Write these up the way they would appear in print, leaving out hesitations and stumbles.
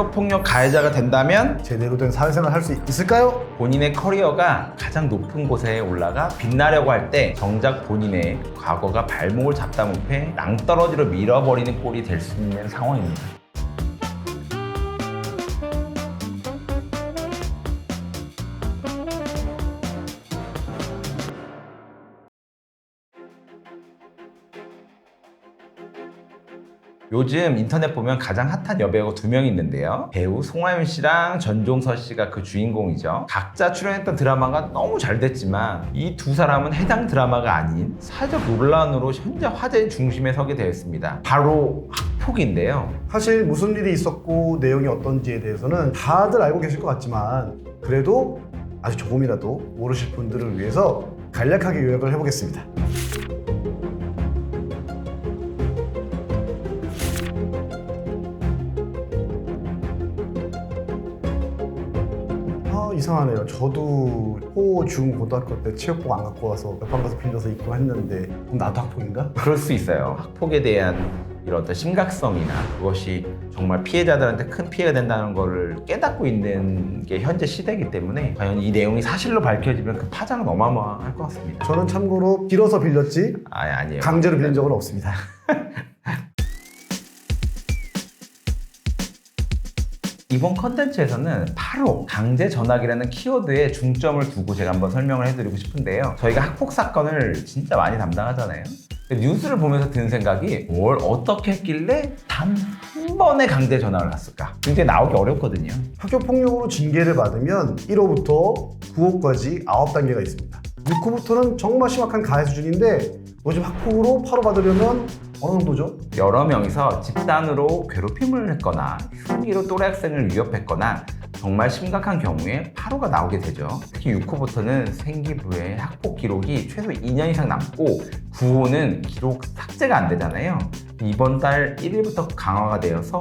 학교폭력 가해자가 된다면 제대로 된 사회생활 할 수 있을까요? 본인의 커리어가 가장 높은 곳에 올라가 빛나려고 할 때 정작 본인의 과거가 발목을 잡다 못해 낭떠러지로 밀어버리는 꼴이 될 수 있는 상황입니다. 요즘 인터넷 보면 가장 핫한 여배우가 2명 있는데요. 배우 송하윤 씨랑 전종서 씨가 그 주인공이죠. 각자 출연했던 드라마가 너무 잘 됐지만 이 두 사람은 해당 드라마가 아닌 사회적 논란으로 현재 화제의 중심에 서게 되었습니다. 바로 학폭인데요. 사실 무슨 일이 있었고 내용이 어떤지에 대해서는 다들 알고 계실 것 같지만 그래도 아주 조금이라도 모르실 분들을 위해서 간략하게 요약을 해보겠습니다. 이상하네요. 저도 초, 중, 고등학교 때 체육복 안 갖고 와서 옆방 가서 빌려서 입고 했는데 그럼 나도 학폭인가? 그럴 수 있어요. 학폭에 대한 이런 어떤 심각성이나 그것이 정말 피해자들한테 큰 피해가 된다는 것을 깨닫고 있는 게 현재 시대이기 때문에 과연 이 내용이 사실로 밝혀지면 그 파장은 어마어마할 것 같습니다. 저는 참고로 빌어서 빌렸지 아니에요. 강제로 빌린 적은 없습니다. 이번 컨텐츠에서는 바로 강제 전학이라는 키워드에 중점을 두고 제가 한번 설명을 해드리고 싶은데요. 저희가 학폭 사건을 진짜 많이 담당하잖아요. 뉴스를 보면서 드는 생각이 뭘 어떻게 했길래 단 한 번의 강제 전학을 갔을까? 굉장히 나오기 어렵거든요. 학교 폭력으로 징계를 받으면 1호부터 9호까지 9단계가 있습니다. 6호부터는 정말 심각한 가해 수준인데 요즘 학폭으로 파로 받으려면 어느 정도죠? 여러 명이서 집단으로 괴롭힘을 했거나 흉기로 또래 학생을 위협했거나 정말 심각한 경우에 파로가 나오게 되죠. 특히 6호부터는 생기부에 학폭 기록이 최소 2년 이상 남고 9호는 기록 삭제가 안 되잖아요. 이번 달 1일부터 강화가 되어서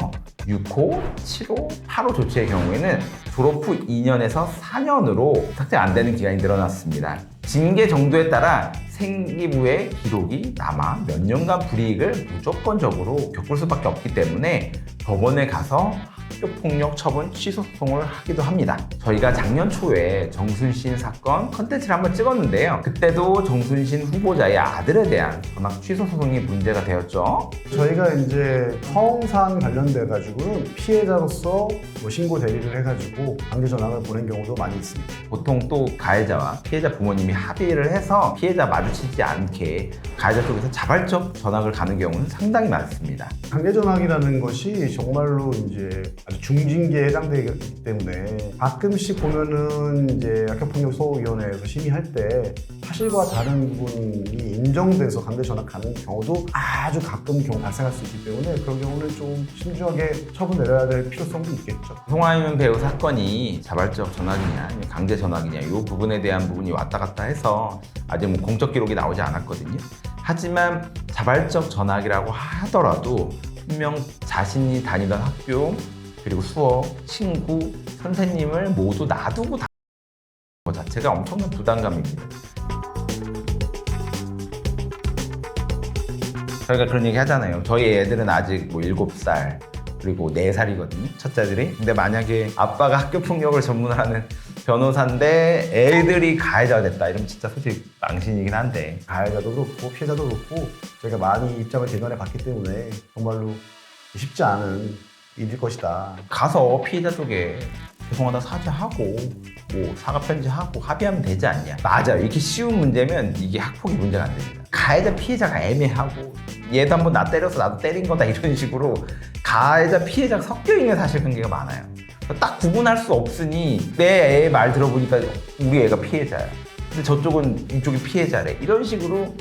6호, 7호, 8호 조치의 경우에는 졸업 후 2년에서 4년으로 삭제 안 되는 기간이 늘어났습니다. 징계 정도에 따라 생기부의 기록이 남아 몇 년간 불이익을 무조건적으로 겪을 수밖에 없기 때문에 법원에 가서 학교폭력 처분 취소 소송을 하기도 합니다. 저희가 작년 초에 정순신 사건 컨텐츠를 한번 찍었는데요. 그때도 정순신 후보자의 아들에 대한 전학 취소 소송이 문제가 되었죠. 저희가 이제 성사안 관련돼 가지고는 피해자로서 뭐 신고 대리를 해가지고 강제 전학을 보낸 경우도 많이 있습니다. 보통 또 가해자와 피해자 부모님이 합의를 해서 피해자 마주치지 않게 가해자 쪽에서 자발적 전학을 가는 경우는 상당히 많습니다. 강제 전학이라는 것이 정말로 이제 아주 중징계에 해당되기 때문에 가끔씩 보면은 이제 학교폭력소위원회에서 심의할 때 사실과 다른 부분이 인정돼서 강제 전학 가는 경우도 아주 가끔 경우 발생할 수 있기 때문에 그런 경우는 좀 신중하게 처분 내려야 될 필요성도 있겠죠. 송하윤 배우 사건이 자발적 전학이냐 아니면 강제 전학이냐 이 부분에 대한 부분이 왔다 갔다 해서 아직 뭐 공적 기록이 나오지 않았거든요. 하지만 자발적 전학이라고 하더라도 분명 자신이 다니던 학교 그리고 수업, 친구, 선생님을 모두 놔두고 다니는 것 자체가 엄청난 부담감입니다. 저희가 그런 얘기 하잖아요. 저희 애들은 아직 뭐 7살 그리고 4살이거든요. 첫째들이. 근데 만약에 아빠가 학교폭력을 전문하는 변호사인데 애들이 가해자가 됐다 이러면 진짜 솔직히 망신이긴 한데 가해자도 그렇고 피해자도 그렇고 저희가 많이 입장을 대면해 봤기 때문에 정말로 쉽지 않은 일일 것이다. 가서 피해자 쪽에 죄송하다 사죄하고 뭐 사과 편지하고 합의하면 되지 않냐. 맞아요. 이렇게 쉬운 문제면 이게 학폭이 문제가 안 됩니다. 가해자 피해자가 애매하고 얘도 한번 나 때려서 나도 때린 거다 이런 식으로 가해자 피해자가 섞여 있는 사실관계가 많아요. 딱 구분할 수 없으니 내 애 말 들어보니까 우리 애가 피해자야. 근데 저쪽은 이쪽이 피해자래. 이런 식으로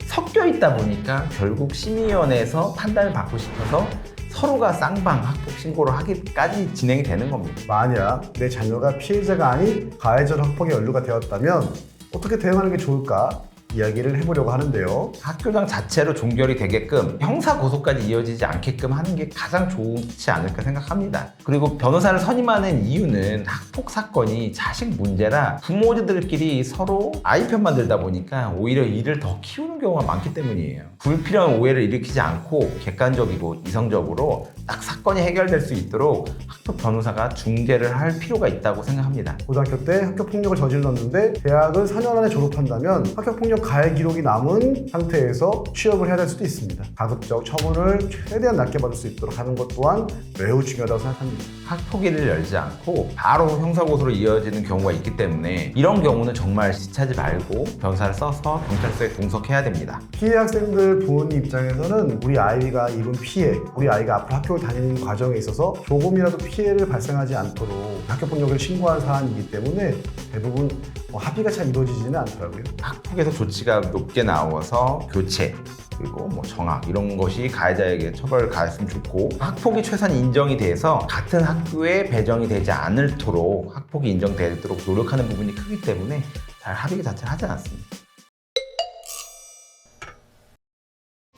섞여 있다 보니까 결국 심의위원회에서 판단을 받고 싶어서 서로가 쌍방 학폭 신고를 하기까지 진행이 되는 겁니다. 만약 내 자녀가 피해자가 아닌 가해자로 학폭에 연루가 되었다면 어떻게 대응하는 게 좋을까? 이야기를 해보려고 하는데요. 학교장 자체로 종결이 되게끔 형사 고소까지 이어지지 않게끔 하는 게 가장 좋지 않을까 생각합니다. 그리고 변호사를 선임하는 이유는 학폭 사건이 자식 문제라 부모들끼리 서로 아이 편만 들다 보니까 오히려 이를 더 키우는 경우가 많기 때문이에요. 불필요한 오해를 일으키지 않고 객관적이고 이성적으로 딱 사건이 해결될 수 있도록 학교 변호사가 중재를 할 필요가 있다고 생각합니다. 고등학교 때 학교폭력을 저질렀는데 대학을 4년 안에 졸업한다면 학교폭력 가해 기록이 남은 상태에서 취업을 해야 될 수도 있습니다. 가급적 처분을 최대한 낮게 받을 수 있도록 하는 것 또한 매우 중요하다고 생각합니다. 학폭위를 열지 않고 바로 형사고소로 이어지는 경우가 있기 때문에 이런 경우는 정말 지체하지 말고 변호사를 써서 경찰서에 동석해야 됩니다. 피해 학생들 부모님 입장에서는 우리 아이가 입은 피해, 우리 아이가 앞으로 학교를 다니는 과정에 있어서 조금이라도 피해를 발생하지 않도록 학교폭력을 신고한 사안이기 때문에 대부분 합의가 잘 이루어지지는 않더라고요. 학폭에서 조치가 높게 나와서 교체 그리고 정학 이런 것이 가해자에게 처벌을 가했으면 좋고, 학폭이 최소한 인정이 돼서 같은 학교에 배정이 되지 않도록 학폭이 인정되도록 노력하는 부분이 크기 때문에 잘 합의 자체를 하지 않습니다.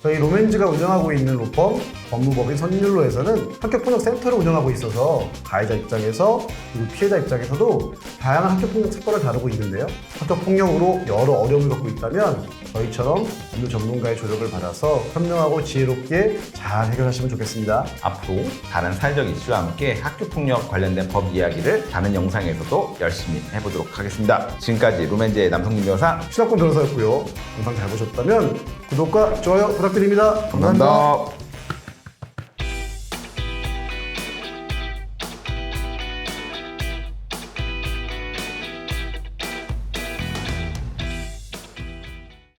저희 로맨즈가 운영하고 있는 로펌 법무법인 선율로에서는 학교폭력 센터를 운영하고 있어서 가해자 입장에서 그리고 피해자 입장에서도 다양한 학교폭력 사건을 다루고 있는데요. 학교폭력으로 여러 어려움을 겪고 있다면 저희처럼 법률 전문가의 조력을 받아서 현명하고 지혜롭게 잘 해결하시면 좋겠습니다. 앞으로 다른 사회적 이슈와 함께 학교폭력 관련된 법 이야기를 다른 영상에서도 열심히 해보도록 하겠습니다. 지금까지 로맨즈의 남성님 변호사 신학권 변호사였고요. 영상 잘 보셨다면 구독과 좋아요 부탁드립니다. 감사합니다. 감사합니다.